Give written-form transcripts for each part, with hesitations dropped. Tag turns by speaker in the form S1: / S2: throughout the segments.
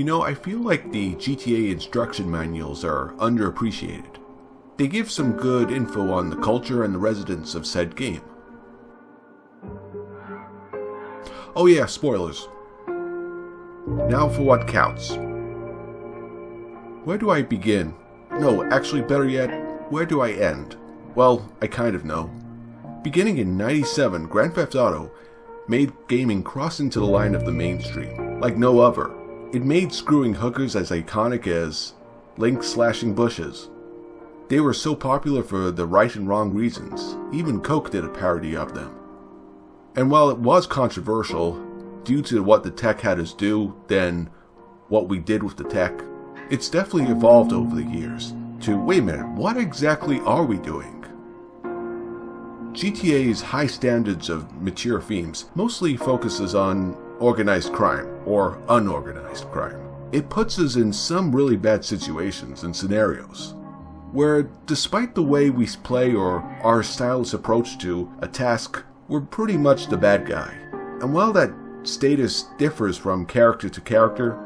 S1: I feel like the GTA instruction manuals are underappreciated. They give some good info on the culture and the residents of said game. Oh yeah, spoilers. Now for what counts. Where do I begin? No, actually better yet, where do I end? Well, I kind of know. Beginning in '97, Grand Theft Auto made gaming cross into the line of the mainstream, like no other. It made screwing hookers as iconic as Link slashing bushes. They were so popular for the right and wrong reasons, even Coke did a parody of them. And while it was controversial, due to what the tech had us do than what we did with the tech, it's definitely evolved over the years to, wait a minute, what exactly are we doing? GTA's high standards of mature themes mostly focuses on organized crime, or unorganized crime. It puts us in some really bad situations and scenarios, where despite the way we play or our stylish approach to a task, we're pretty much the bad guy. And while that status differs from character to character,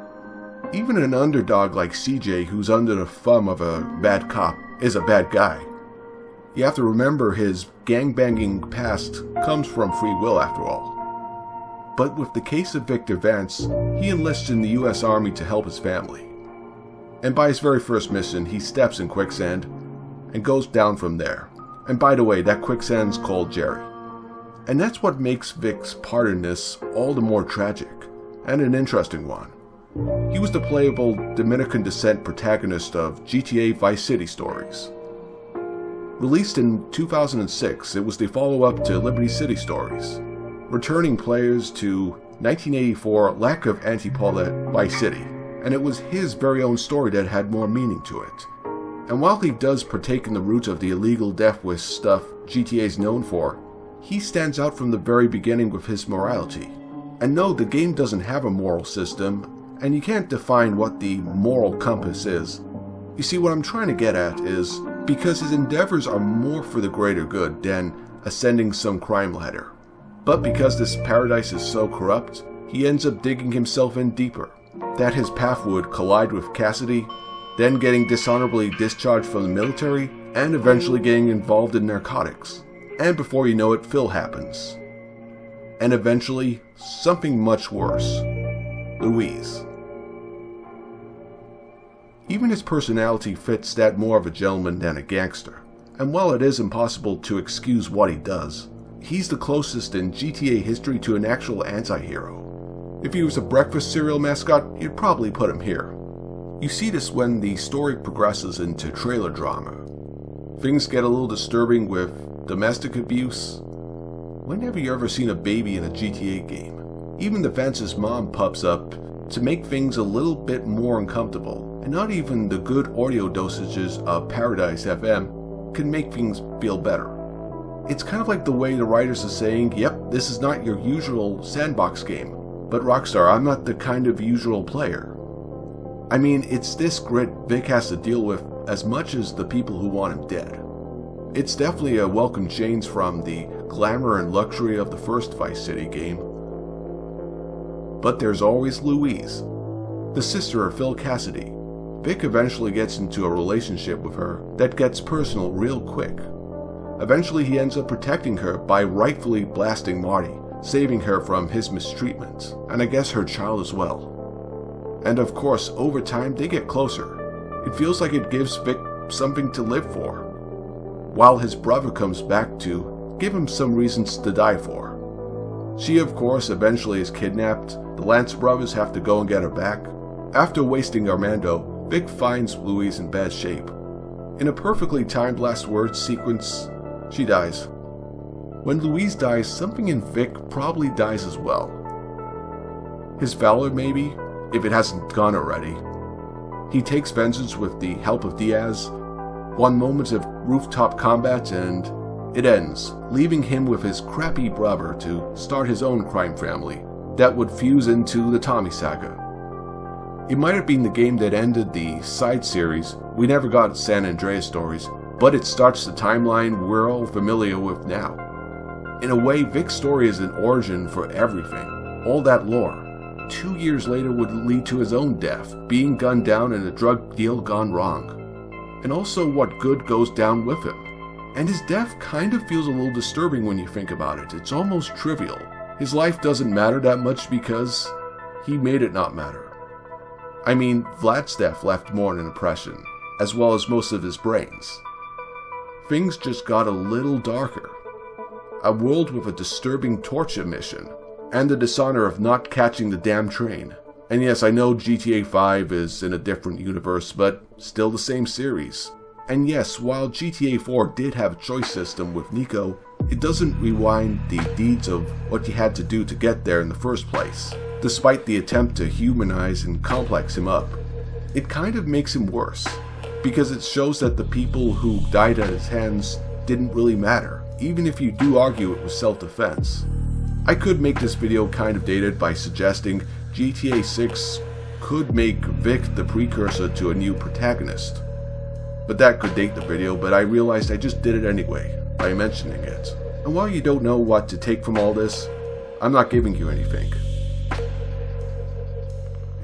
S1: even an underdog like CJ who's under the thumb of a bad cop is a bad guy. You have to remember his gangbanging past comes from free will after all. But with the case of Victor Vance, he enlists in the US Army to help his family. And by his very first mission, he steps in quicksand and goes down from there. And by the way, that quicksand's called Jerry. And that's what makes Vic's part in this all the more tragic, and an interesting one. He was the playable Dominican descent protagonist of GTA Vice City Stories. Released in 2006, it was the follow-up to Liberty City Stories, returning players to 1984 lack of Anti-Paulette Vice City, and it was his very own story that had more meaning to it. And while he does partake in the roots of the illegal death wish stuff GTA is known for, he stands out from the very beginning with his morality. And no, the game doesn't have a moral system, and you can't define what the moral compass is. You see, what I'm trying to get at is, because his endeavors are more for the greater good than ascending some crime ladder. But because this paradise is so corrupt, he ends up digging himself in deeper. That his path would collide with Cassidy, then getting dishonorably discharged from the military, and eventually getting involved in narcotics. And before you know it, Phil happens. And eventually, something much worse. Louise. Even his personality fits that more of a gentleman than a gangster. And while it is impossible to excuse what he does, he's the closest in GTA history to an actual anti-hero. If he was a breakfast cereal mascot, you'd probably put him here. You see this when the story progresses into trailer drama. Things get a little disturbing with domestic abuse. When have you ever seen a baby in a GTA game? Even the Vance's mom pops up to make things a little bit more uncomfortable, and not even the good audio dosages of Paradise FM can make things feel better. It's kind of like the way the writers are saying, yep, this is not your usual sandbox game, but Rockstar, I'm not the kind of usual player. I mean, it's this grit Vic has to deal with as much as the people who want him dead. It's definitely a welcome change from the glamour and luxury of the first Vice City game. But there's always Louise, the sister of Phil Cassidy. Vic eventually gets into a relationship with her that gets personal real quick. Eventually he ends up protecting her by rightfully blasting Marty, saving her from his mistreatment, and I guess her child as well. And of course, over time they get closer. It feels like it gives Vic something to live for, while his brother comes back to give him some reasons to die for. She of course eventually is kidnapped. The Lance brothers have to go and get her back. After wasting Armando, Vic finds Louise in bad shape. In a perfectly timed last words sequence, she dies. When Louise dies, something in Vic probably dies as well. His valor maybe, if it hasn't gone already. He takes vengeance with the help of Diaz. One moment of rooftop combat and it ends, leaving him with his crappy brother to start his own crime family that would fuse into the Tommy saga. It might have been the game that ended the side series. We never got San Andreas stories, but it starts the timeline we're all familiar with now. In a way, Vic's story is an origin for everything, all that lore, 2 years later would lead to his own death, being gunned down and a drug deal gone wrong. And also what good goes down with him. And his death kind of feels a little disturbing when you think about it. It's almost trivial. His life doesn't matter that much because he made it not matter. I mean, Vlad's death left more an impression, as well as most of his brains. Things just got a little darker. A world with a disturbing torture mission, and the dishonor of not catching the damn train. And yes, I know GTA 5 is in a different universe, but still the same series. And yes, while GTA 4 did have a choice system with Niko, it doesn't rewind the deeds of what you had to do to get there in the first place, despite the attempt to humanize and complex him up. It kind of makes him worse, because it shows that the people who died at his hands didn't really matter, even if you do argue it was self-defense. I could make this video kind of dated by suggesting GTA 6 could make Vic the precursor to a new protagonist. But that could date the video, but I realized I just did it anyway, by mentioning it. And while you don't know what to take from all this, I'm not giving you anything.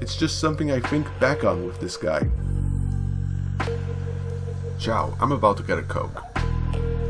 S1: It's just something I think back on with this guy. Ciao, I'm about to get a Coke.